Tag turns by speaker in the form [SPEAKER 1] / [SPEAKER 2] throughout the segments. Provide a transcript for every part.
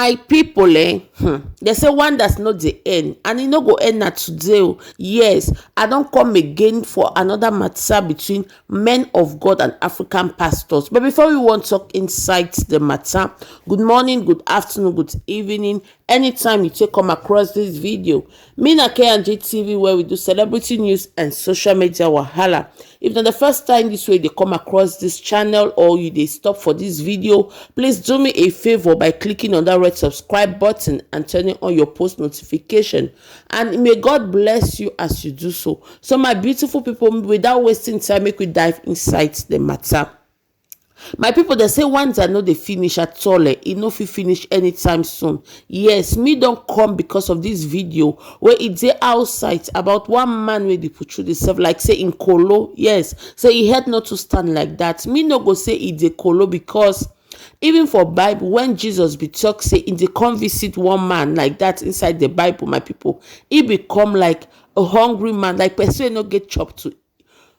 [SPEAKER 1] My people, they say one that's not the end, and it no go end na today. Yes, I don't come again for another matter between men of God and African pastors. But before we want to talk inside the matter, good morning, good afternoon, good evening, anytime you take come across this video. Me na K&J TV, where we do celebrity news and social media wahala. If not the first time this way they come across this channel, or you they stop for this video, please do me a favor by clicking on that red subscribe button and turning on your post notification, and may God bless you as you do so. So my beautiful people, without wasting time, make we dive inside the matter. My people, they say ones are not they finish at all. It no fit finish anytime soon. Yes, me don't come because of this video where it's outside about one man where they put through themselves, like say in Kolo. Yes, say he had not to stand like that. Me no go say it's a Kolo, because even for Bible, when Jesus be talk, say in the come visit one man like that inside the Bible, my people, he become like a hungry man, like person no get chopped to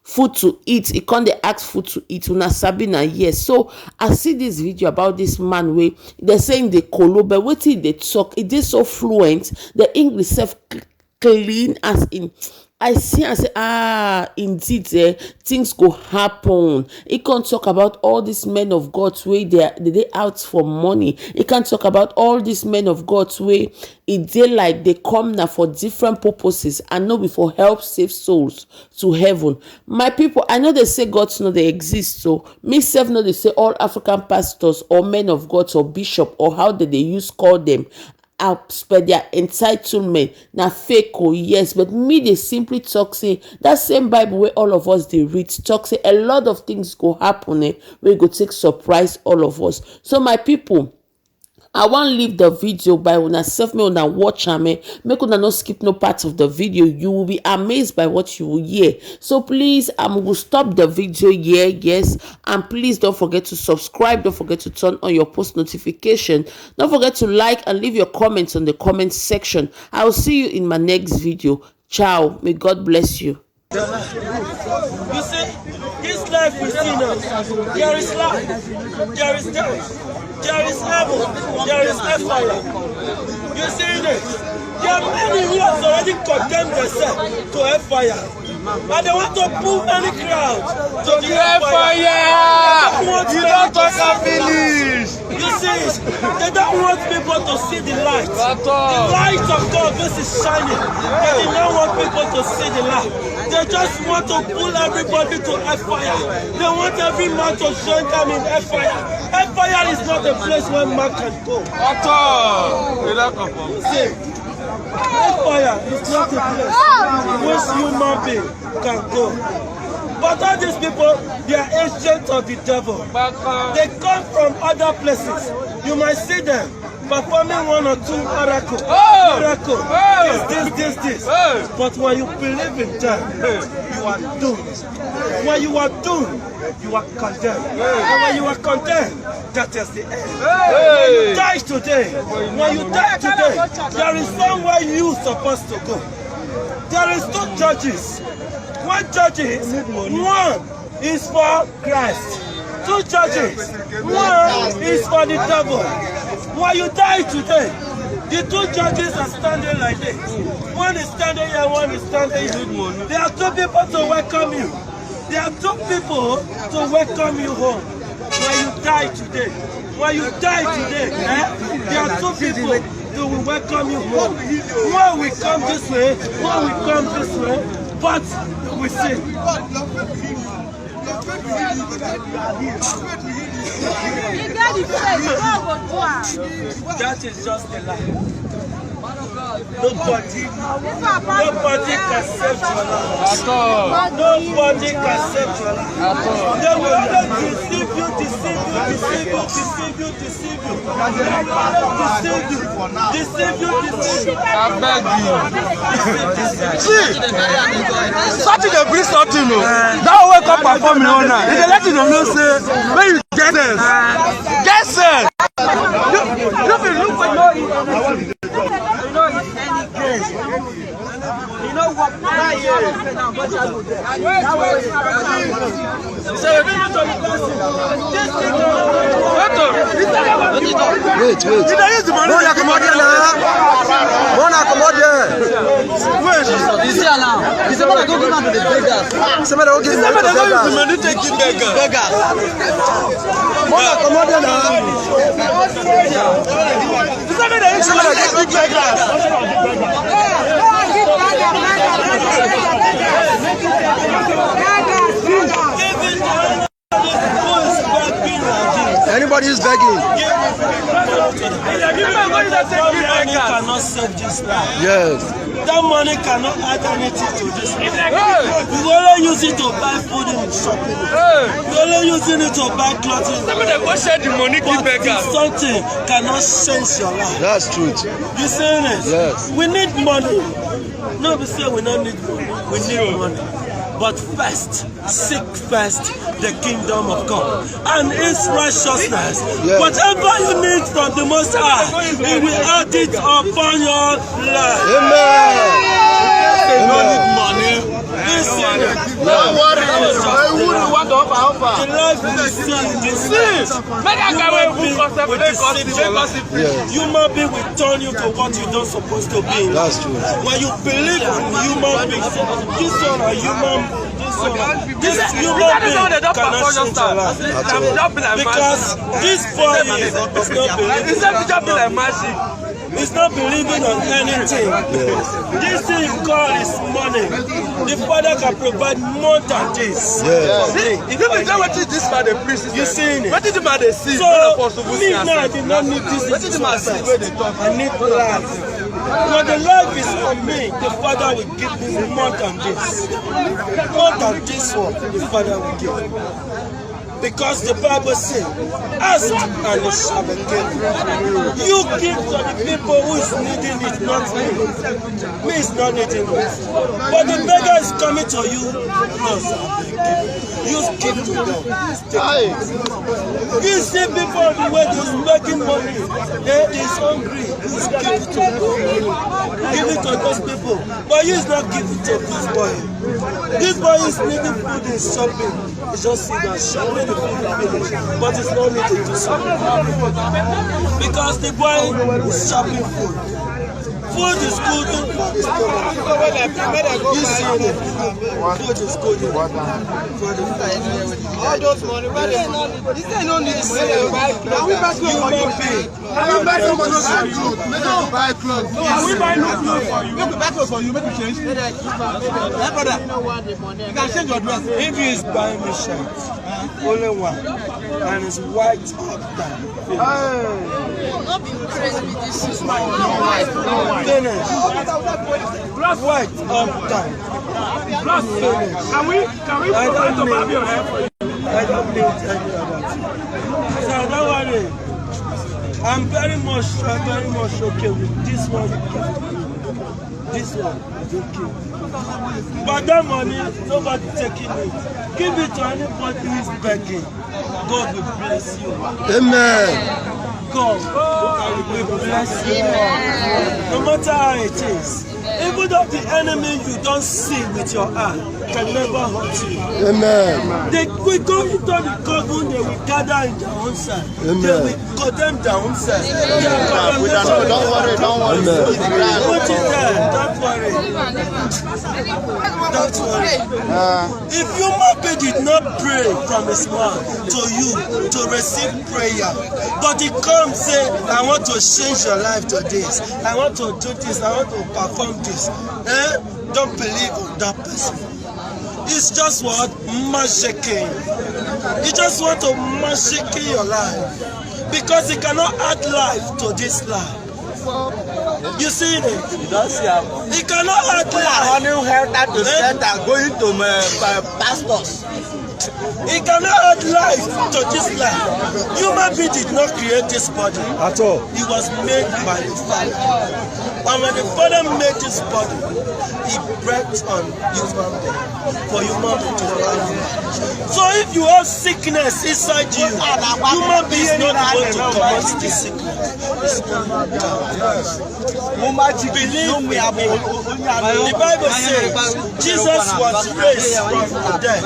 [SPEAKER 1] food to eat. He can't they ask food to eat. Una Sabina, yes. So I see this video about this man where they're saying the Kolo, but what they talk, it is so fluent, the English self clean, as in I see and say, indeed, things go happen. He can't talk about all these men of God's way they out for money. He can't talk about all these men of God's way. Like they come now for different purposes and not before help save souls to heaven. My people, I know they say God's know they exist. So me self know they say all African pastors or men of God or bishop, or how did they use call them, spend their entitlement na fake. Yes, but me they simply talk say that same Bible where all of us they read talk say a lot of things go happen we go take surprise all of us. So my people, I want leave the video by una self, me una watch make una no skip no part of the video. You will be amazed by what you will hear. So please, will stop the video here. Yes, and please don't forget to subscribe. Don't forget to turn on your post notification. Don't forget to like and leave your comments on the comment section. I will see you in my next video. Ciao. May God bless you.
[SPEAKER 2] You see, this life we see now, there is life, there is death, there is heaven, there is hellfire. You see this? There are many who have already condemned themselves to hellfire, and they want to pull any crowd to the hellfire. You don't talk and finish. You see, they don't want people to see the light. The light of God, this is shining. They don't want people to see the light. They just want to pull everybody to hellfire. They want every man to join them in hellfire. Hellfire is not a place where man can go. At all. See, hellfire is not a place where human being can go. But all these people, they are agents of the devil. They come from other places. You might see them performing one or two miracles. This. But when you believe in them, you are doomed. When you are doomed, you are condemned. And when you are condemned, that is the end. When you die today, there is somewhere you are supposed to go. There is two judges. One judges, one is for Christ. Two judges, one is for the devil. When you die today, the two judges are standing like this. One is standing here, one is standing here. There are two people to welcome you. There are two people to welcome you home. When you die today, there are two people who will welcome you home. One will come this way, one will come this way. But we see. That is just a lie. Nobody can save your life. Nobody can save your life. They will always deceive you.
[SPEAKER 3] I beg you. See, something they bring something. Now wake up performing all night. They let you know say when you get it. Guess it. Look for your. You know what? Wait. Bon accommodé là. Bon accommodé. Wait.
[SPEAKER 4] Ici là. Ici là, go give to the beggars.
[SPEAKER 3] C'est pas OK. C'est pas OK. Beggars. Bon accommodé là. Anybody is begging.
[SPEAKER 2] That money cannot save this life.
[SPEAKER 3] Yes.
[SPEAKER 2] That money cannot add anything to this life. You only use it to buy food in shopping. You only using it to buy clothing. But something cannot change your life.
[SPEAKER 3] That's truth.
[SPEAKER 2] You saying it?
[SPEAKER 3] Yes.
[SPEAKER 2] We need money. No, we say we don't need money. We need money. But first, seek first the kingdom of God and His righteousness.
[SPEAKER 3] Yes.
[SPEAKER 2] Whatever you need from the Most High, He will add it upon your life.
[SPEAKER 3] Amen.
[SPEAKER 2] They don't need money. Listen.
[SPEAKER 3] Don't worry.
[SPEAKER 2] The life we see. Human being will turn you to what you don't supposed to be.
[SPEAKER 3] That's true.
[SPEAKER 2] When you believe in human beings, this one a human this human being cannot change your life. Because this boy is not believing on anything. This thing you call is money. The Father can provide more than this. You seen it? So me now I did not need this. I need life. When the life is on me, the Father will give me more than this. More than this one, the Father will give me. Because the Bible says, ask and it shall be given. You give to the people who is needing it, not me. Me is not needing it. But the beggar is coming to you, no, you give to them. You see people on the way they're making money, they is hungry, you give it to them. Give it to those people. But you is not giving to this boy. This boy is needing food and shopping. He just see that shopping the food in village, but it's not needing to shopping. Because the boy is shopping food. Food is good for the stomach. You see it. Food is good for the stomach. All those money, this guy don't need to buy clothes. We buy clothes for you. We buy clothes for you. Make us buy clothes. We buy no clothes for you. Make we buy clothes for you. Make you change. Hey brother, you can change your dress. If he is buying me shirt, only one, and it's white up down.
[SPEAKER 5] Not be impressed with this.
[SPEAKER 2] Finish. White up down. Finish. Can we provide to have your hair for you? I don't need any of that. So don't worry. I'm very much okay with this one. This one is okay. But that money, nobody taking it. Give it to anybody who is begging. God will bless you.
[SPEAKER 3] Amen.
[SPEAKER 2] God will bless you. No matter how it is. Even though the enemy you don't see with your eye can never hurt you.
[SPEAKER 3] Amen.
[SPEAKER 2] They will go into the coven, they will gather in their own side.
[SPEAKER 3] Amen.
[SPEAKER 2] They will condemn their own side.
[SPEAKER 3] Don't worry.
[SPEAKER 2] Put it there, don't worry. Don't worry. If human being did not pray from his mouth to you to receive prayer, but he comes say, I want to change your life to this, I want to do this, I want to perform this. Don't believe on that person. It's just what? Magicking. You just want to magic your life. Because he cannot add life to this life. You see it? He cannot add life.
[SPEAKER 4] Going to pastors.
[SPEAKER 2] He cannot add life to this life. Human being did not create this body.
[SPEAKER 3] At all.
[SPEAKER 2] It was made by the Father. And when the Father made this body, He breathed on human being for human being to live. So if you have sickness inside you, human being is not going to command this sickness. It's only God. Believe me. The Bible says Jesus was raised from the dead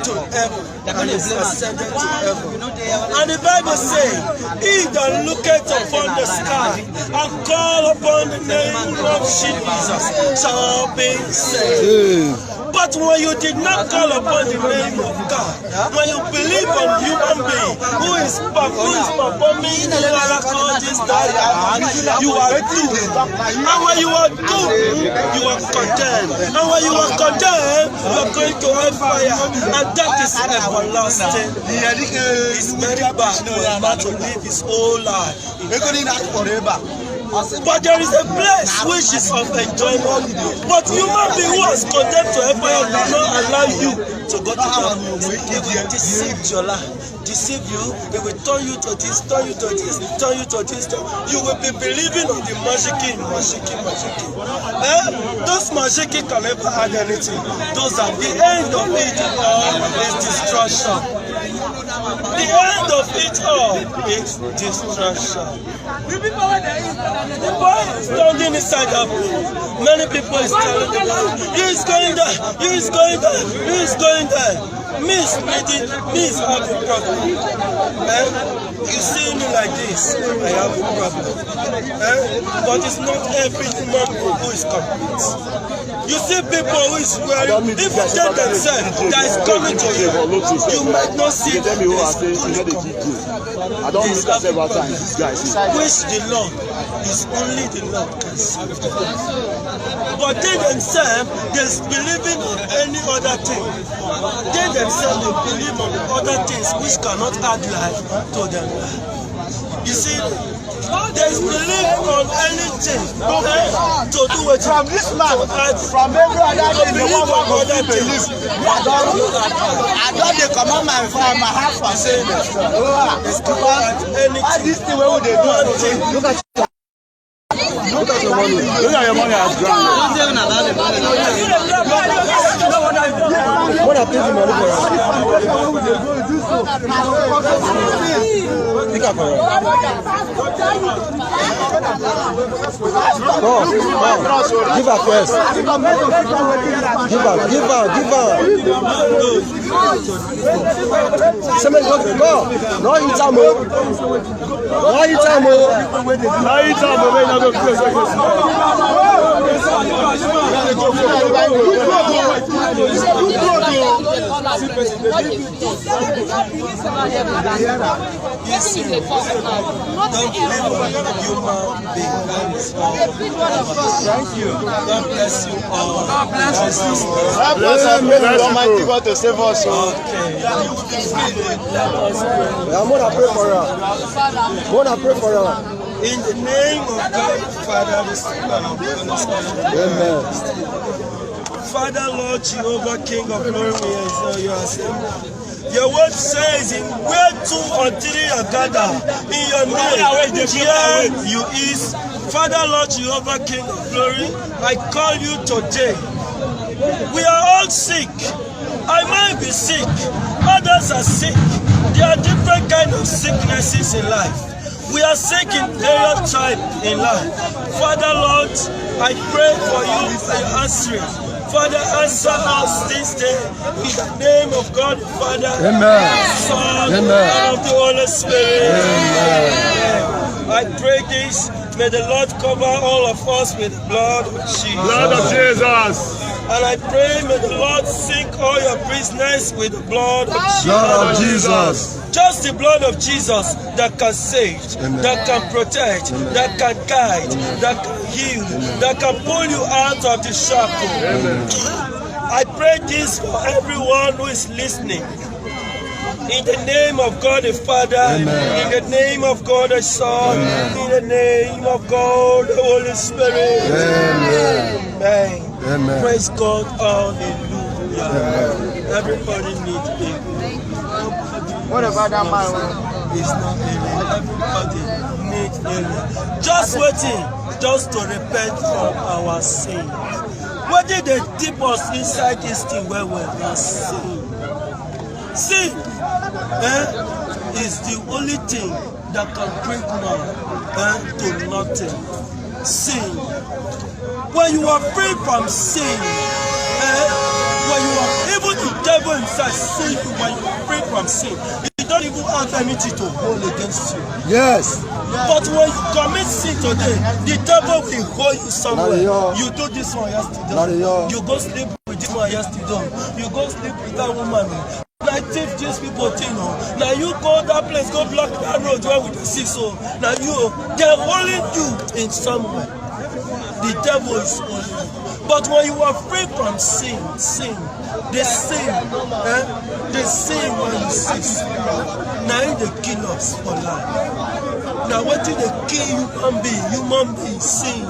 [SPEAKER 2] to heaven and is ascended to heaven. And the Bible says, he that looketh upon the sky and call upon the name of Jesus shall be saved. But when you did not call upon the name of God, when you believe on human being who is performing miracles this time, you are doomed. And when you are doomed, you are condemned. And when you are condemned, you are going to hellfire. And that is everlasting. It's very bad for a man to live his whole life forever. But there is a place which is of enjoyment. But human being who has condemned to hellfire will not allow you to go to heaven. It will deceive your life, deceive you. It will turn you to this, turn you to this, turn you to this. You will be believing on the magic. Those magic can never add anything. Those are the end of it all is destruction. The end of it all is destruction. The boy is standing inside that pool. Many people is telling the boy, he is going there, he is going there, he is going there. Me is having a problem. You see me like this, I have a problem. But it's not every human being who is complete. You see people who is wearing, if you tell themselves that is coming to you, you might not see that
[SPEAKER 3] I don't look at several times, these guys.
[SPEAKER 2] Which the Lord is only the Lord can see. But they themselves, they believe in any other thing. They themselves, they believe on other things which cannot add life to them. You see, there's belief on anything to do with from this man, from every other thing, other things. I don't they command my heart for saying this. It's about anything. This thing where they do. Look at your money. Look at your money as grand. What are things money for us? Pick up for us. Give her first. Give her. Somebody go. No, you tell me. Thank you. God bless you all. God bless you. God bless you. Almighty God to save us. Okay. I'm gonna pray for her. In the name of God, Father, the Son, and the Holy Spirit. Father, Lord, Jehovah, King of glory, we exalt your assembly. Your word says, in where 2 or 3 are gathered, in your name, here you is. Father, Lord, Jehovah, King of glory, I call you today. We are all sick. I might be sick. Others are sick. There are different kinds of sicknesses in life. We are sick in various types in life. Father, Lord, I pray for you for your answering. Father, answer us this day in the name of God, Father, Son, and of the Holy Spirit. Amen. I pray this. May the Lord cover all of us with the blood of Jesus.
[SPEAKER 3] Blood of Jesus.
[SPEAKER 2] And I pray, may the Lord sink all your business with the blood of Jesus.
[SPEAKER 3] Blood of Jesus.
[SPEAKER 2] Just the blood of Jesus that can save, that can protect, that can guide, that can heal, that can pull you out of the shackle. I pray this for everyone who is listening. In the name of God the Father, in the name of God the Son, in the name of God the Holy Spirit. Amen. Praise God. Hallelujah. Yeah. Everybody needs healing.
[SPEAKER 3] What about that man?
[SPEAKER 2] It's not healing. Everybody needs healing. Just waiting, just to repent from our sin. What did they dip us inside this thing where we're not sin? Sin is the only thing that can bring man to nothing. Sin. When you are free from sin, when you are even the devil himself sin you, when you are free from sin, he don't even have anything to hold against you.
[SPEAKER 3] Yes.
[SPEAKER 2] But when you commit sin today, the devil will hold you somewhere. You do this one yesterday. You go sleep with this one yesterday. You go sleep with that woman. Like if these people think, now you go that place, go block that road where we see so. Now they're holding you in somewhere. The devil is holding you. But when you are free from sin, they sin when you sin. Now they kill us for life. Now what did they kill human being? Sin.